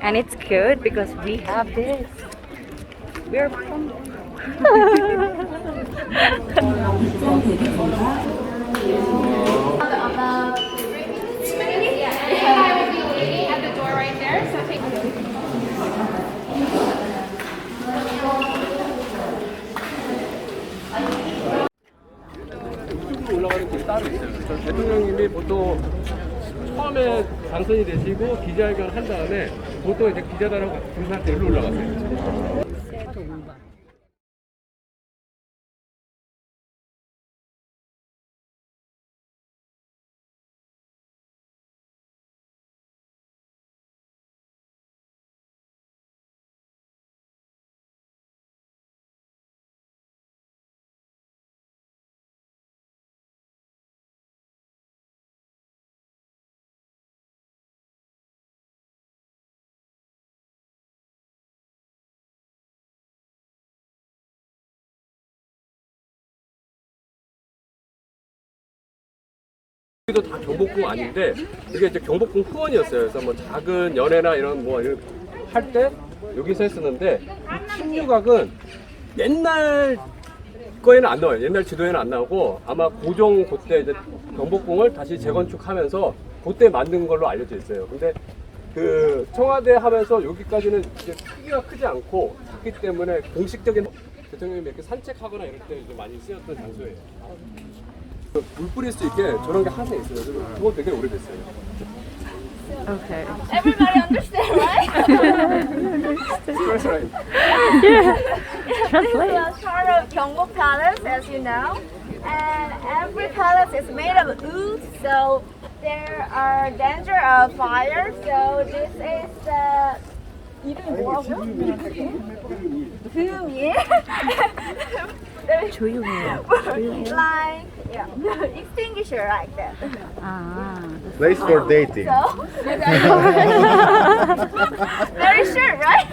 And it's good because we have this. We're from. 올라가는 길이 따로 있어요. 그래서 대통령님이 보통 처음에 당선이 되시고 기자회견 한 다음에 보통 이제 기자단하고 등산할 일로 올라가세요. 여기도 다 경복궁 아닌데 이게 이제 경복궁 후원이었어요. 그래서 뭐 작은 연회나 이런 뭐 할 때 여기서 했었는데 이 충류각은 옛날 거에는 안 나와요. 옛날 지도에는 안 나오고 아마 고종 그때 이제 경복궁을 다시 재건축하면서 그때 만든 걸로 알려져 있어요. 근데 그 청와대 하면서 여기까지는 이제 크기가 크지 않고 작기 때문에 공식적인 대통령이 이렇게 산책하거나 이럴 때 이제 많이 쓰였던 장소예요. 물 뿌릴 수 있게 저런 게 하나 있어요. 그거 되게 오래됐어요. Okay. Everybody understand, right? That's right. Yeah. This is part of Gyeongbok Palace, as you know, and every palace is made of wood, so there are danger of fire. So this is the 이름이 뭐라고요? 금일. 조용해요. Like extinguisher like that. 아. Place for dating. So very sure, right?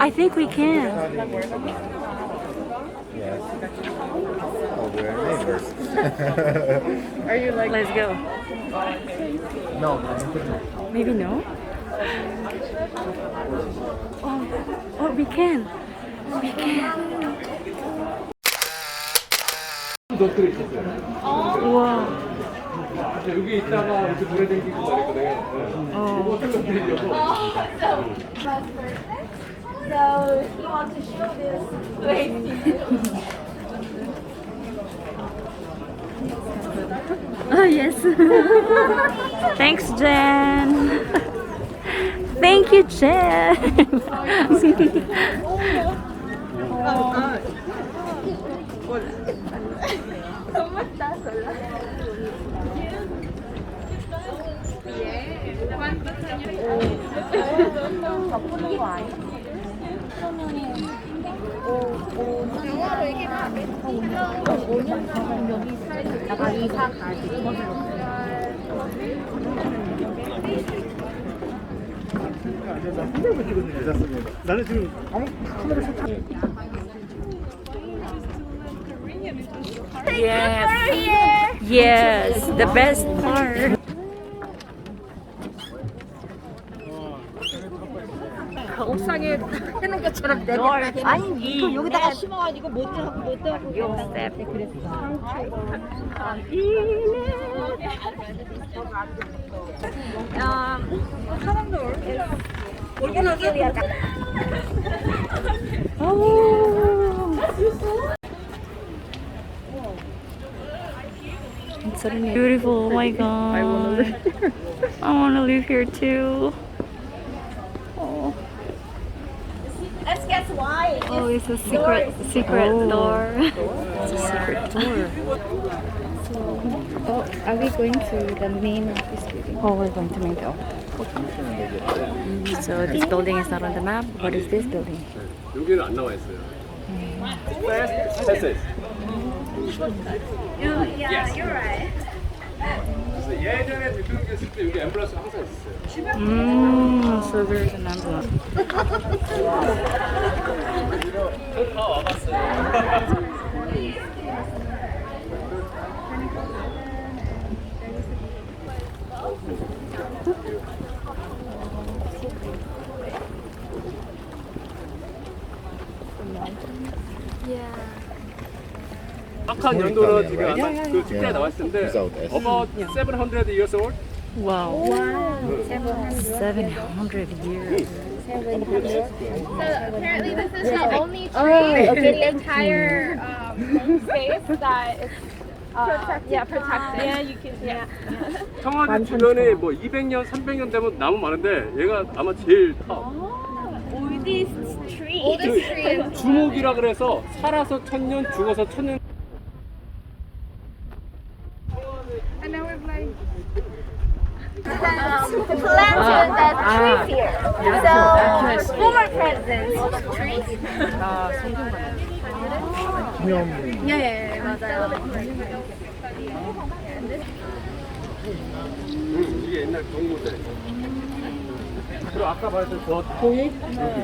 I think we can. Yes. Oh, we're neighbors. Are you like? Let's go. No. Maybe no. Oh, we can. We can. 것들이 있었어요. 우와. 여기 있다가 이렇게 노래 댕기고 그랬거든요. 이거 설명드리려고. So he wants to show this place. Oh yes. Thanks, Jen. Thank you, Jen. 덮는 거 아니야? 영어로 얘기해봐. 약간 이사 가기. 나는 지금 아무 카메라 샷 Yes. Yes, the best part. 옥상에 해놓은 것처럼 내가 아니 이거 여기다가 심어가지고 못 들어가고 요셉 그랬어. 사람도 올게 나서 It's so beautiful. Oh my god. I want to live here too. Oh. Let's guess why. Oh, it's a secret door. It's a secret door. Oh, are we going to the main office building? Oh, we're going to make it. So this building is not on the map. What is this building? 여기는 안 나와 있어요. 패스. Yeah, you're right. 그래서 예전에 대통령 있을 때 여기 앰뷸런스가 항상 있었어요. So there's an ambulance. 다 와봤어요. 정확한 연도는 지금 아마 그 책자에 나왔을 텐데 about 700 years old. Wow. 700 years. So apparently this is the only tree in the entire space that is protected. Yeah, you can. Yeah. 청와대 주변에 뭐 200년, 300년 되면 나무 많은데 얘가 아마 제일 Oldest tree. Oldest tree. 주목이라 그래서 살아서 1000년, 죽어서 1000년. The planted that trees here. So former president's trees. Yeah, 맞아요. 이게 옛날 동무대. 그리고 아까 봤던 저 통이 여기.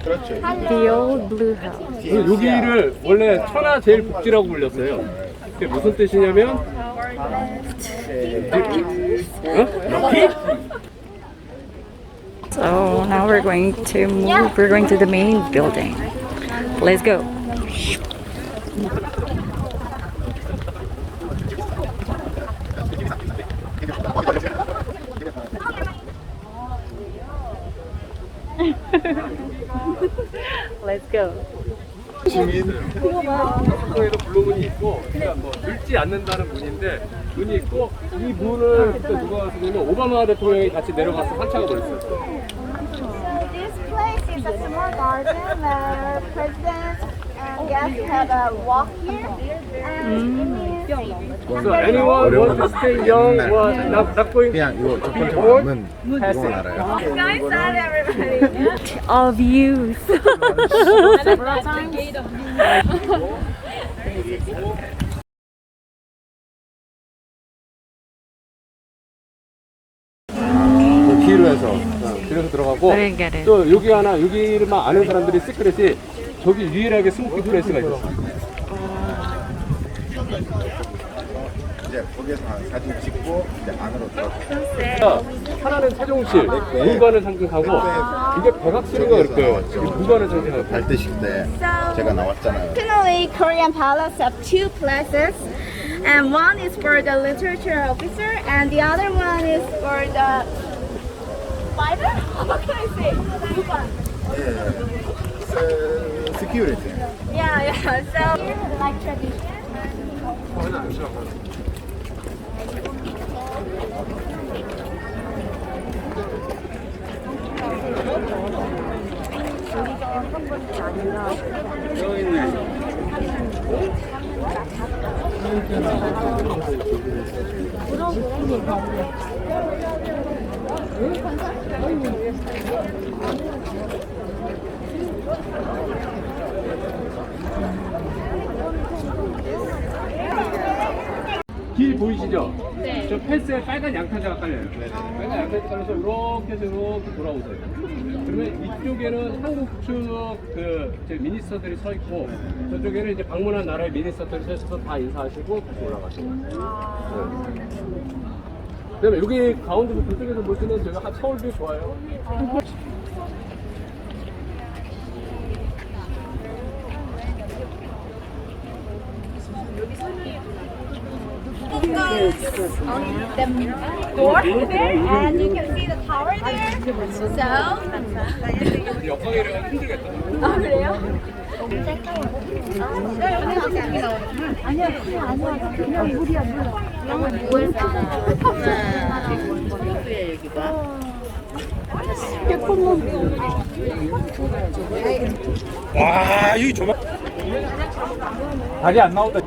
그렇죠. The old blue house. 여기를 원래 천하 제일 복지라고 불렸어요. 그게 무슨 뜻이냐면 So now we're going to move. We're going to the main building. Let's go. Let's go. 에도 블루문이 있고 그냥 뭐 늙지 않는다는 문인데 문이 있고 이 문을 그때 누가 왔으면 오바마 대통령이 같이 내려가서 한참을 걸렸어요. So this place is a small garden where presidents and guests have a walk here. And it means So anyone want to stay young or not going 그냥 이거 첫 번째 문은 이건 알아요. guys and everybody. Of youth. 뒤로 해서 그래서 들어가고 I didn't get it. 또 여기 하나 여기만 아는 사람들이 시크릿이 저기 유일하게 스모킹 플레이스가 있었어. 이제 거기에서 사진 찍고 이제 안으로 들어가. 하나는 세종실, 물관을 상징하고 이게 백악실인가 그럴 거예요. 물관을 상징하고. 발대식 때 제가 나왔잖아요. Traditionally, Korean palace have two places, and one is for the literature officer, and the other one is for the fighter. What can I say? Which one? Security. Yeah. So like tradition. 길 보이시죠? 네. 저 펜스에 빨간 양탄자가 깔려요. 빨간 양탄자 깔려서 이렇게 해서 이렇게 돌아오세요. 그러면 이쪽에는 한국 측그 미니스터들이 서 있고 저쪽에는 이제 방문한 나라의 미니스터들이 서 있어서 다 인사하시고 다시 올라가시고. 네. 그다음에 여기 가운데 그쪽에서 보시면 제가 서울뷰 좋아요. Door there, and you can see the tower there. So, 역광이랑 힘들겠다. 아 그래요? 와, 여기 조만. 다리 안 나온다.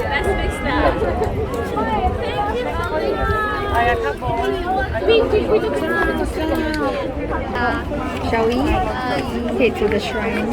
Let's mix that. Shall we head to the shrine?